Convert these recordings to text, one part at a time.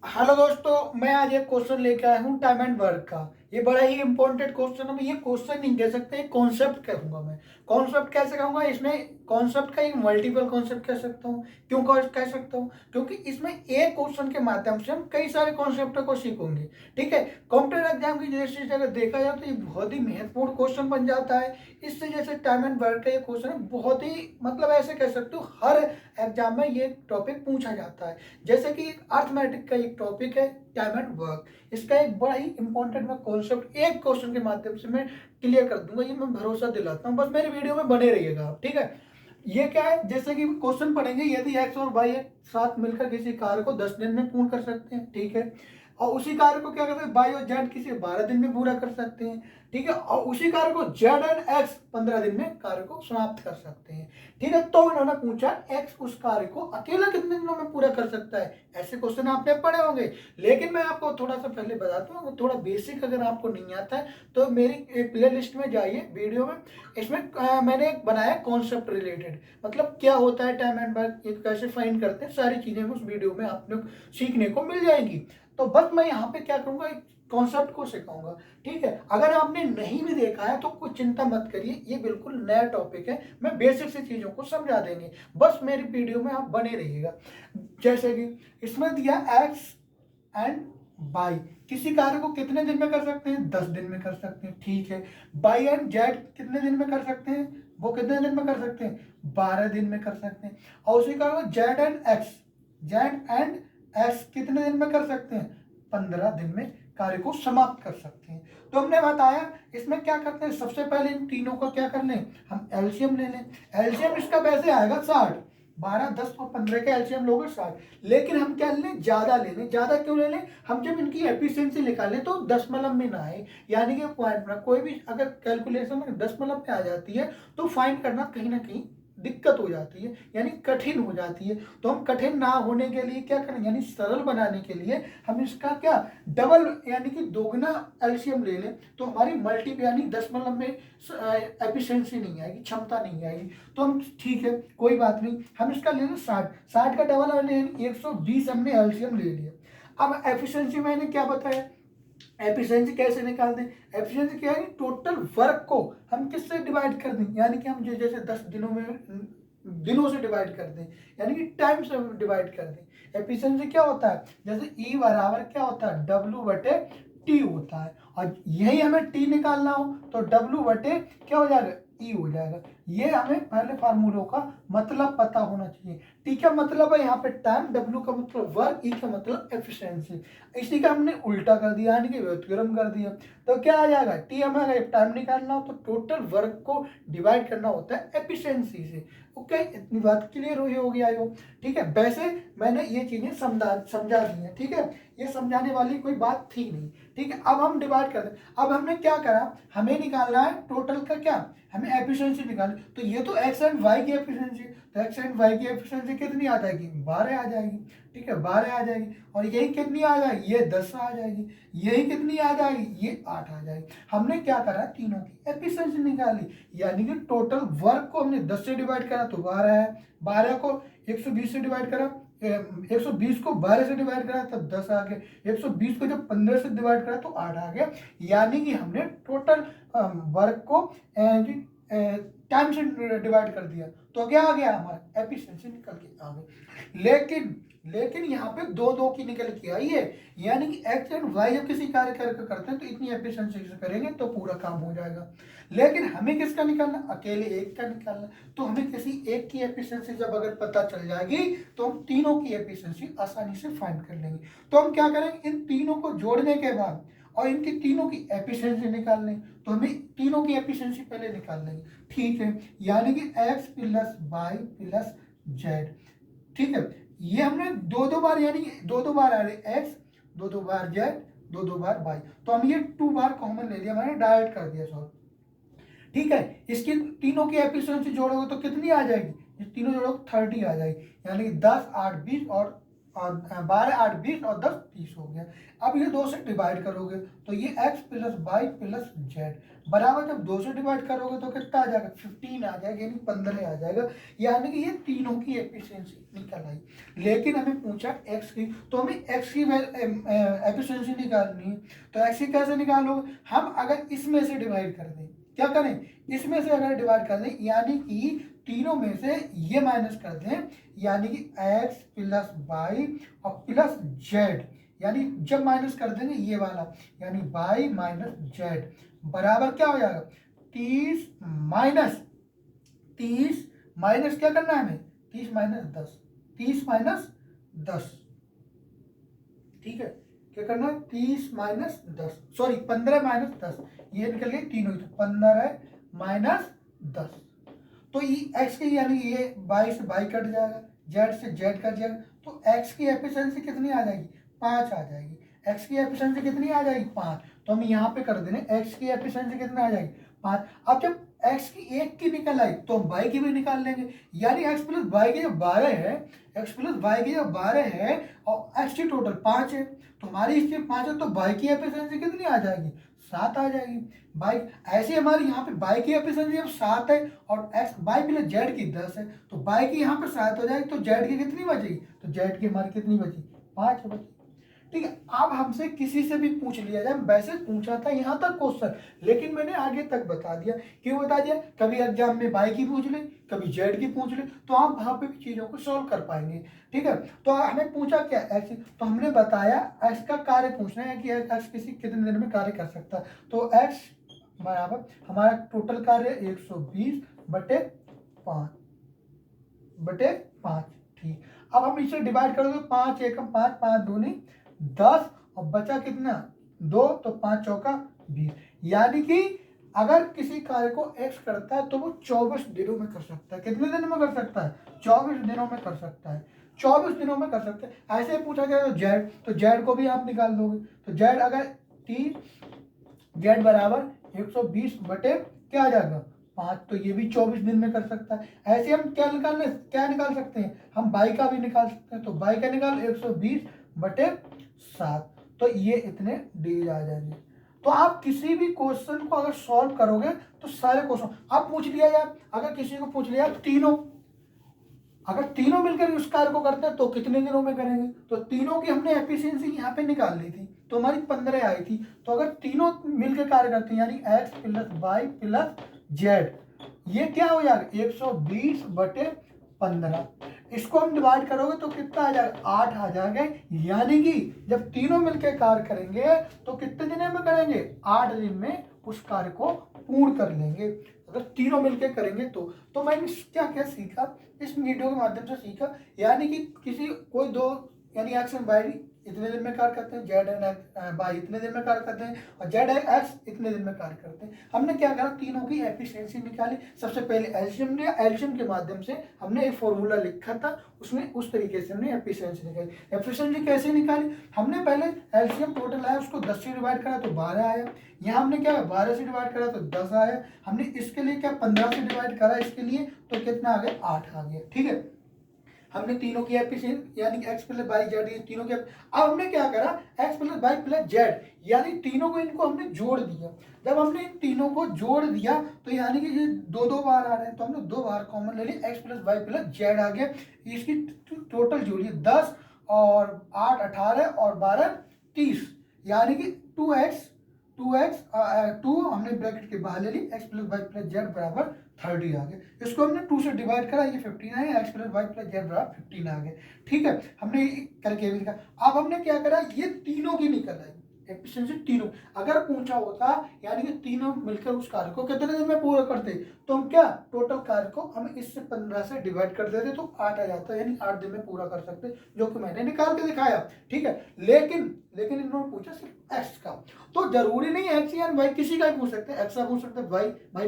Hello दोस्तों, मैं आज एक क्वेश्चन लेके आया हूँ टाइम एंड वर्क का। ये बड़ा ही इंपॉर्टेंट क्वेश्चन है। मैं ये क्वेश्चन नहीं कह सकते, कॉन्सेप्ट कहूंगा मैं। कॉन्सेप्ट कैसे कहूंगा? इसमें कॉन्सेप्ट का एक मल्टीपल कॉन्सेप्ट कह सकता हूँ। क्यों कह सकता हूँ? क्योंकि इसमें एक क्वेश्चन के माध्यम से हम कई सारे कॉन्सेप्ट को सीखेंगे। ठीक है। कॉम्पिटेटिव एग्जाम की जैसे अगर देखा जाए तो ये बहुत ही महत्वपूर्ण क्वेश्चन बन जाता है। इससे जैसे टाइम एंड वर्क का ये क्वेश्चन है, बहुत ही मतलब ऐसे कह सकते हो हर एग्जाम में ये टॉपिक पूछा जाता है। जैसे कि अर्थमेटिक का एक टॉपिक है टाइम एंड वर्क। इसका एक बड़ा ही इंपॉर्टेंट मैं कॉन्सेप्ट एक क्वेश्चन के माध्यम से मैं क्लियर कर दूंगा, ये मैं भरोसा दिलाता हूँ। बस मेरी वीडियो में बने रहिएगा आप, ठीक है। ये क्या है, जैसे कि क्वेश्चन पढ़ेंगे, यदि एक्स और वाई एक साथ मिलकर किसी कार्य को 10 दिन में पूर्ण कर सकते हैं, ठीक है। और उसी कार्य को क्या करते हैं, वाई और जेड किसी 12 दिन में पूरा कर सकते हैं, ठीक है। और उसी कार्य को जेड एंड एक्स 15 दिन में कार्य को समाप्त कर सकते हैं, ठीक है। तो इन्होंने पूछा एक्स उस कार्य को अकेला कितने दिनों में पूरा कर सकता है। ऐसे क्वेश्चन आपने पढ़े होंगे। लेकिन मैं आपको थोड़ा सा पहले बताता हूँ, थोड़ा बेसिक अगर आपको नहीं आता है तो मेरी प्ले लिस्ट में जाइए वीडियो में। इसमें मैंने एक बनाया कॉन्सेप्ट रिलेटेड, मतलब क्या होता है टाइम एंड वर्क, ये कैसे फाइंड करते हैं, सारी चीजें उस वीडियो में आपने सीखने को मिल जाएंगी। तो बस मैं यहाँ पे क्या करूँगा, कॉन्सेप्ट को सिखाऊंगा, ठीक है। अगर आपने नहीं भी देखा है तो कुछ चिंता मत करिए, ये बिल्कुल नया टॉपिक है। मैं बेसिक सी चीजों को समझा देंगे, बस मेरी वीडियो में आप बने रहिएगा। जैसे कि इसमें दिया एक्स एंड बाई किसी कार्य को कितने दिन में कर सकते हैं, 10 दिन में कर सकते हैं, ठीक है। बाई एंड जेड कितने दिन में कर सकते हैं, वो कितने दिन में कर सकते हैं, 12 दिन में कर सकते हैं। और उसी कार्य को जेड एंड एक्स कितने दिन में कर सकते हैं, 15 दिन में कार्य को समाप्त कर सकते हैं। तो हमने बताया इसमें क्या करते हैं, सबसे पहले इन तीनों का क्या कर लें, हम एलसीएम ले लें। एलसीएम इसका कैसे आएगा, 60। 12, 10 और 15 के एलसीएम लोगे 60। लेकिन हम क्या लें, ज्यादा ले लें। ज्यादा क्यों ले लें, हम जब इनकी एफिशिएंसी निकालें तो दशमलव में ना आए, यानी कि पॉइंट में कोई भी अगर कैलकुलेशन में दशमलव में आ जाती है तो फाइंड करना कहीं ना कहीं दिक्कत हो जाती है, यानी कठिन हो जाती है। तो हम कठिन ना होने के लिए क्या करें, यानी सरल बनाने के लिए हम इसका क्या डबल यानी कि दोगुना एलसीएम ले लें, तो हमारी मल्टी यानी दशमलव में एफिशिएंसी नहीं आएगी, क्षमता नहीं आएगी। तो हम ठीक है, कोई बात नहीं, हम इसका ले लें 60। 60 का डबल ले 120 हमने एलसीएम ले लिया। अब एफिशिएंसी मैंने क्या बताया, एफिशिएंसी कैसे निकालते हैं, एफिशिएंसी क्या है, टोटल वर्क को हम किससे डिवाइड कर दें, यानी कि हम जैसे 10 दिनों में दिनों से डिवाइड कर दें, यानी कि टाइम से डिवाइड कर दें। एफिशिएंसी क्या होता है, जैसे ई बराबर क्या होता है, डब्ल्यू बटे टी होता है। और यही हमें टी निकालना हो तो डब्ल्यू बटे क्या हो जाएगा, ई हो जाएगा। ये हमें पहले फार्मूलों का मतलब पता होना चाहिए। टी का मतलब है यहाँ पे टाइम, डब्ल्यू का मतलब वर्क, ई का मतलब एफिशिएंसी। इसी का हमने उल्टा कर दिया, यानी कि व्युत्क्रम कर दिया। तो क्या आ जाएगा, टी हमें टाइम निकालना हो तो टोटल वर्क को डिवाइड करना होता है एफिशिएंसी से। ओके, इतनी बात क्लियर हुई होगी आई होप, ठीक है। वैसे मैंने ये चीजें समझा दी हैं, ठीक है। ये समझाने वाली कोई बात थी नहीं, ठीक है। अब हम डिवाइड कर दें। अब हमने क्या करा, हमें निकालना है टोटल का क्या, हमें एफिशिएंसी निकालनी। तो ये तो एक्स एंड वाई की एफिशिएंसी, तो एक्स एंड वाई की एफिशिएंसी कितनी आ जाएगी, 12 आ जाएगी, ठीक है, 12 आ जाएगी। और यही कितनी आ जाएगी, ये 10 आ जाएगी। यही कितनी आ जाएगी, ये 8 आ जाएगी। हमने क्या करा, तीनों की एफिशिएंसी निकाली, यानी कि टोटल वर्क को हमने 10 से डिवाइड करा तो 12 है, 12 को 120 से डिवाइड करा, 120 को 12 से डिवाइड करा तब 10 आ गया, 120 को जब 15 से डिवाइड करा तो 8 आ गया। यानी कि हमने टोटल वर्क को टाइम से डिवाइड कर दिया, तो क्या आ गया, हमारा एफिशिएंसी निकल के आ गई। लेकिन यहाँ पे दो दो की निकल के आई है, यानी कि एक्स एंड वाई जब किसी कार्य करते हैं तो इतनी एफिशिएंसी से करेंगे तो पूरा काम हो जाएगा। लेकिन हमें किसका निकालना, अकेले एक का निकालना। तो हमें किसी एक की एफिशिएंसी जब अगर पता चल जाएगी तो हम तीनों की एफिशिएंसी आसानी से फाइंड कर लेंगे। तो हम क्या करेंगे, इन तीनों को जोड़ने के बाद और इनकी तीनों की एफिशिएंसी निकाल लें, तो हमें तीनों की एफिशिएंसी पहले निकाल लेंगे, ठीक है। यानी कि X plus Y plus Z, ठीक है। ये हमने दो दो बार, यानी कि दो दो बार आ रहे एक्स, दो दो बार जेड, दो दो बार वाई, तो हम ये 2 बार कॉमन ले लिया, मैंने डायरेक्ट कर दिया सॉल्व, ठीक है। इसकी तीनों की एफिशिएंसी जोड़ोगे तो कितनी आ जाएगी, ये तीनों जोड़ोगे 30 आ जाएगी, यानी कि 10, 8, 20 और और 12 8 20 और 10 30 हो गया। अब ये 2 से डिवाइड करोगे तो ये x plus Y plus Z बराबर, जब 2 से डिवाइड करोगे तो कितना आ जाएगा 15 आ जाएगा, यानी 15 आ जाएगा। यानी कि ये तीनों की एफिशिएंसी निकल आई। लेकिन हमें पूछा x की, तो हमें x की एफिशिएंसी निकालनी है। तो x की कैसे निकालोगे, हम अगर इसमें से डिवाइड कर दें, क्या करें, इसमें से अगर डिवाइड कर दें, यानी कि तीनों में से ये माइनस कर दें, यानी कि x प्लस वाई और प्लस जेड, यानी जब माइनस कर देंगे ये वाला, यानी y माइनस जेड बराबर क्या हो जाएगा 30 माइनस क्या करना है हमें 30 माइनस 10, 30 माइनस 10, ठीक है, क्या करना है 30 माइनस 10, सॉरी 15 माइनस 10, ये निकल गए तीनों ही, तो 15 माइनस 10। तो ये x की यानी ये y से y कट जाएगा, z से z कट जाएगा, तो x की एफिशिएंसी कितनी आ जाएगी 5 आ जाएगी। x की एफिशिएंसी कितनी आ जाएगी 5, तो हम यहाँ पे कर देंगे x की एफिशिएंसी कितनी आ जाएगी 5। अब जब x की एक की निकल आई तो हम y की भी निकाल लेंगे, यानी x प्लस वाई की जब 12 है, x प्लस वाई की जब 12 है और x की टोटल 5 है, तो हमारी इसकी 5 है, तो y की एफिशिएंसी कितनी आ जाएगी 7 आ जाएगी। बाई ऐसे हमारे यहाँ पे बाई की एफिशिएंसी अब 7 है और एक्स बाई प्लस जेड की 10 है, तो बाई की यहाँ पे 7 हो जाएगी, तो जेड की कितनी बचेगी, तो जेड की हमारी कितनी बची 5 बची। ठीक है, अब हमसे किसी से भी पूछ लिया जाए, वैसे पूछा था यहाँ तक क्वेश्चन, लेकिन मैंने आगे तक बता दिया। क्यों बता दिया, कभी एग्जाम में बाई की पूछ ले, कभी जेड की पूछ ले, तो आप वहाँ पे भी चीज़ों को सॉल्व कर पाएंगे। ठीक है, तो हमें पूछा क्या एक्स, तो हमने बताया एक्स का कार्य पूछना है कि एक्स किसी कितने दिन में कार्य कर सकता है, तो एक्स बराबर हमारा टोटल कार्य 120 बटे 5 ठीक। अब हम इसे डिवाइड करोगे 5 एकम 5, 5 दूनी 10 और बचा कितना 2, तो 5 चौका 20, यानी कि अगर किसी कार्य को x करता है तो वो 24 दिनों में कर सकता है। कितने दिन में कर सकता है 24 दिनों में कर सकता है, 24 दिनों में कर सकते हैं। ऐसे पूछा गया तो जेड को भी आप निकाल दोगे, तो जेड अगर जेड बराबर 120 बटे क्या आ जाएगा 5, तो ये भी 24 दिन में कर सकता है। ऐसे हम क्या निकाल सकते हैं, हम बाई का भी निकाल सकते हैं, तो बाई का निकाल 120 बटे 7, तो ये इतने डेज आ जाएंगे। तो आप किसी भी क्वेश्चन को अगर सॉल्व करोगे तो सारे क्वेश्चन आप पूछ लिया यार, अगर किसी को पूछ लिया अगर तीनों मिलकर उस कार्य को करते हैं तो कितने दिनों में करेंगे, तो तीनों की हमने एफिशिएंसी यहाँ पे निकाल ली थी, तो हमारी 15 आई थी। तो अगर तीनों मिलकर कार्य करते हैं, यानी x plus Y plus Z, ये क्या हो जाएगा 120 बटे 15, इसको हम डिवाइड करोगे तो कितना आ जाएगा 8 आ जाएगा। यानी कि जब तीनों मिलकर कार्य करेंगे तो कितने दिन में करेंगे 8 दिन में उस कार्य को पूर्ण कर लेंगे, अगर तीनों मिलकर करेंगे तो मैंने क्या क्या सीखा इस वीडियो के माध्यम से सीखा, यानी कि कोई दो यानी एक्स एंड वाई इतने दिन में कार्य करते हैं, जेड एंड वाई इतने दिन में कार्य करते हैं, और जेड एंड एक्स इतने दिन में कार्य करते हैं। हमने क्या करा, तीनों की एफिशिएंसी निकाली। सबसे पहले एलसीएम लिया, एलसीएम के माध्यम से हमने एक फॉर्मूला लिखा था, उसमें उस तरीके से हमने एफिशिएंसी निकाली। एफिशिएंसी कैसे निकाली, हमने पहले एलसीएम टोटल आया उसको 10 से डिवाइड करा तो 12 आया, यहाँ हमने क्या 12 से डिवाइड करा तो 10 आया, हमने इसके लिए क्या 15 से डिवाइड करा इसके लिए तो कितना आ गया 8 आ गया। ठीक है, हमने तीनों की एफिशिएंसी यानी एक्स प्लस वाई जेड, ये तीनों के अब हमने क्या करा X plus Y plus Z, यानी तीनों को इनको हमने जोड़ दिया। जब हमने इन तीनों को जोड़ दिया तो यानी कि ये दो बार आ रहे हैं, तो हमने 2 बार कॉमन ले लिया, x plus Y plus z आ गया। इसकी टोटल जोड़िए 10 और 8 18 और 12 30, यानी कि 2 हमने ब्रैकेट के बाहर ले ली, x plus Y plus Z बराबर 30 आ गए। इसको हमने 2 से डिवाइड करा, ये 15 है, X plus Y plus Z बराबर 15 आ गए। ठीक है, हमने करके भी लिखा। अब हमने क्या करा, ये तीनों की निकल आई एफिशिएंसी तीनों। अगर पूछा होता यानी कि तीनों मिलकर उस कार्य को कितने दिन में पूरा करते, तो हम क्या टोटल कार्य को हम इससे 15 से डिवाइड कर देते तो 8 आ जाता, यानी 8 दिन में पूरा कर सकते, जो कि मैंने निकाल के दिखाया। ठीक है, लेकिन इन्होंने पूछा सिर्फ एक्स का, तो जरूरी नहीं एक्स या वाई, किसी का भी पूछ सकते हैं, एक्स का पूछ सकते हैं,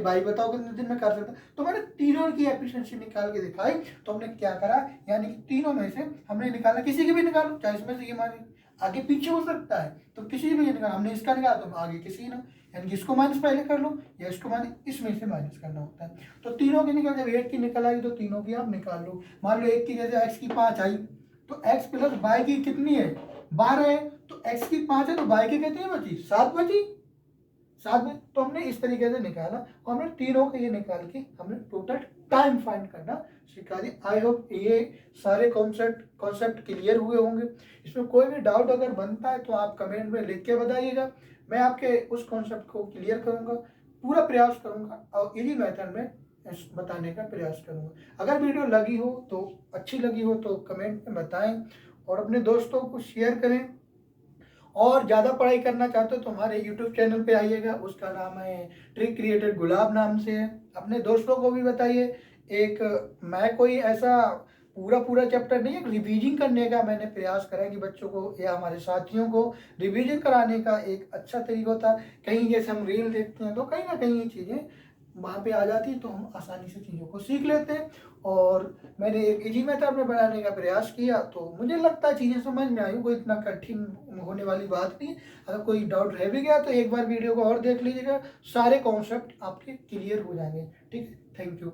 भाई बताओ कितने दिन में कर सकते हैं, तो मैंने तीनों की एफिशिएंसी निकाल के दिखाई। तो हमने क्या करा, यानी कि तीनों में से हमने निकाला, किसी की भी निकालो, चाहे इसमें से ये माने आगे पीछे हो सकता है, तो किसी भी निकाला, हमने इसका निकाला तो आगे किसी ना, यानी कि इसको माइनस पहले कर लो या इसको माइनस इसमें से माइनस करना होता है। तो तीनों की निकल, जब एक की निकल आई तो तीनों की आप निकाल लो। मान लो एक की जैसे एक्स की 5 आई तो x प्लस वाई की कितनी है 12 है, तो x की 5 है, तो y की कितनी बची 7 बची, 7 में। तो हमने इस तरीके से निकाला और हमने तीनों के ये निकाल के हमने टोटल टाइम फाइंड करना सिखा दी। आई होप ये सारे कॉन्सेप्ट क्लियर हुए होंगे। इसमें कोई भी डाउट अगर बनता है तो आप कमेंट में लिख के बताइएगा, मैं आपके उस कॉन्सेप्ट को क्लियर करूँगा, पूरा प्रयास करूँगा और इसी मेथड में बताने का प्रयास करूँगा। अगर वीडियो लगी हो तो अच्छी लगी हो तो कमेंट में बताएं और अपने दोस्तों को शेयर करें। और ज़्यादा पढ़ाई करना चाहते हो तो हमारे यूट्यूब चैनल पे आइएगा, उसका नाम है ट्रिक क्रिएटेड गुलाब नाम से है। अपने दोस्तों को भी बताइए। एक मैं कोई ऐसा पूरा चैप्टर नहीं, एक रिवीजन करने का मैंने प्रयास करा कि बच्चों को या हमारे साथियों को रिवीजन कराने का एक अच्छा तरीका होता है। कहीं जैसे हम रील देखते हैं तो कहीं ना कहीं ये चीज़ें वहाँ पे आ जाती है, तो हम आसानी से चीज़ों को सीख लेते हैं। और मैंने एक इजी मेथड में बनाने का प्रयास किया तो मुझे लगता है चीज़ें समझ में आई, कोई इतना कठिन होने वाली बात नहीं। अगर कोई डाउट रह भी गया तो एक बार वीडियो को और देख लीजिएगा, सारे कॉन्सेप्ट आपके क्लियर हो जाएंगे। ठीक है, थैंक यू।